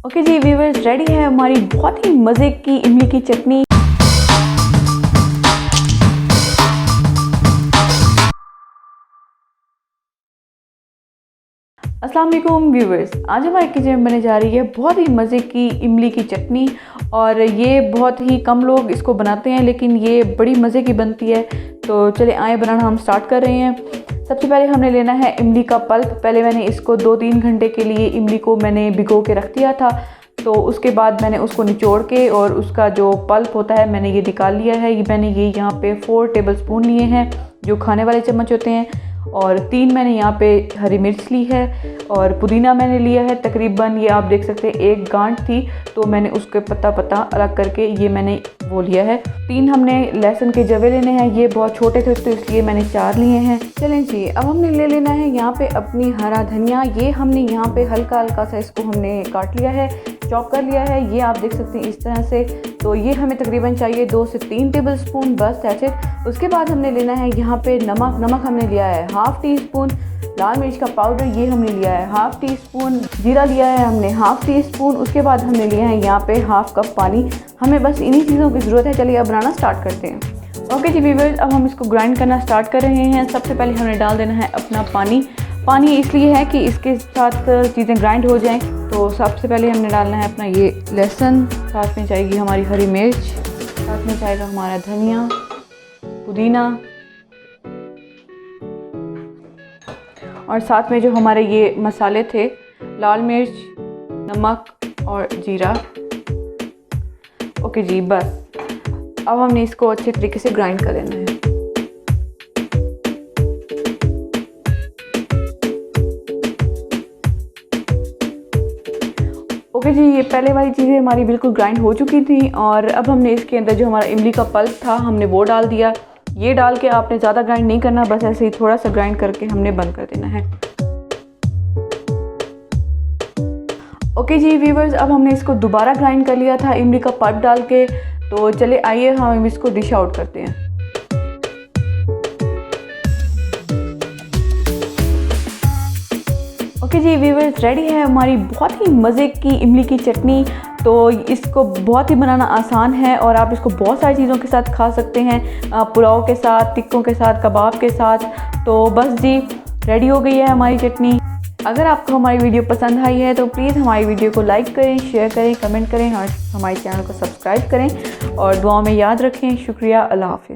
Okay जी viewers, ready है हमारी बहुत ही मज़े की इमली की चटनी। अस्सलाम वालेकुम व्यूअर्स, आज हमारे किचन में बनने जा रही है बहुत ही मज़े की इमली की चटनी। और ये बहुत ही कम लोग इसको बनाते हैं, लेकिन ये बड़ी मज़े की बनती है। तो चले आए बनाना हम स्टार्ट कर रहे हैं। सबसे पहले हमने लेना है इमली का पल्प। पहले मैंने इसको 2-3 घंटे के लिए इमली को मैंने भिगो के रख दिया था। तो उसके बाद मैंने उसको निचोड़ के और उसका जो पल्प होता है मैंने ये निकाल लिया है। मैंने ये यहाँ पे 4 टेबलस्पून लिए हैं, जो खाने वाले चम्मच होते हैं। और 3 मैंने यहाँ पे हरी मिर्च ली है और पुदीना मैंने लिया है तकरीबन, ये आप देख सकते हैं 1 गांठ थी, तो मैंने उसके पत्ता अलग करके ये मैंने वो लिया है। 3 हमने लहसुन के जवे लेने हैं, ये बहुत छोटे थे तो इसलिए मैंने 4 लिए हैं। चलें जी, अब हमने ले लेना है यहाँ पे अपनी हरा धनिया। ये हमने यहाँ पे हल्का हल्का सा इसको हमने काट लिया है, चॉप कर लिया है, ये आप देख सकते हैं इस तरह से। तो ये हमें तकरीबन चाहिए 2 से 3 टेबलस्पून, बस दैट्स इट। उसके बाद हमने लेना है यहाँ पे नमक हमने लिया है ½ टीस्पून, लाल मिर्च का पाउडर ये हमने लिया है ½ टीस्पून, जीरा लिया है हमने ½ टीस्पून। उसके बाद हमने लिया है यहाँ पे ½ कप पानी। हमें बस इन्हीं चीज़ों की ज़रूरत है। चलिए अब बनाना स्टार्ट करते हैं। ओके जी व्यूअर्स, अब हम इसको ग्राइंड करना स्टार्ट कर रहे हैं। सबसे पहले हमने डाल देना है अपना पानी। पानी इसलिए है कि इसके साथ चीज़ें ग्राइंड हो जाएं। तो सबसे पहले हमने डालना है अपना ये लहसुन, साथ में जाएगी हमारी हरी मिर्च, साथ में जाएगा हमारा धनिया, पुदीना, और साथ में जो हमारे ये मसाले थे लाल मिर्च, नमक और जीरा। ओके जी, बस अब हमने इसको अच्छे तरीके से ग्राइंड कर लेना है। ओके जी, ये पहले वाली चीज़ें हमारी बिल्कुल ग्राइंड हो चुकी थी। और अब हमने इसके अंदर जो हमारा इमली का पल्प था हमने वो डाल दिया। ये डाल के आपने ज़्यादा ग्राइंड नहीं करना, बस ऐसे ही थोड़ा सा ग्राइंड करके हमने बंद कर देना है। ओके जी व्यूअर्स, अब हमने इसको दोबारा ग्राइंड कर लिया था इमली का पल्प डाल के। तो चले आइए हम इसको डिश आउट करते हैं। ओके जी व्यूअर्स, रेडी है हमारी बहुत ही मज़े की इमली की चटनी। तो इसको बहुत ही बनाना आसान है और आप इसको बहुत सारी चीज़ों के साथ खा सकते हैं, पुलाव के साथ, टिक्कों के साथ, कबाब के साथ। तो बस जी, रेडी हो गई है हमारी चटनी। अगर आपको हमारी वीडियो पसंद आई है तो प्लीज़ हमारी वीडियो को लाइक करें, शेयर करें, कमेंट करें और हमारे चैनल को सब्सक्राइब करें और दुआओं में याद रखें। शुक्रिया, अल्लाह हाफ़िज़।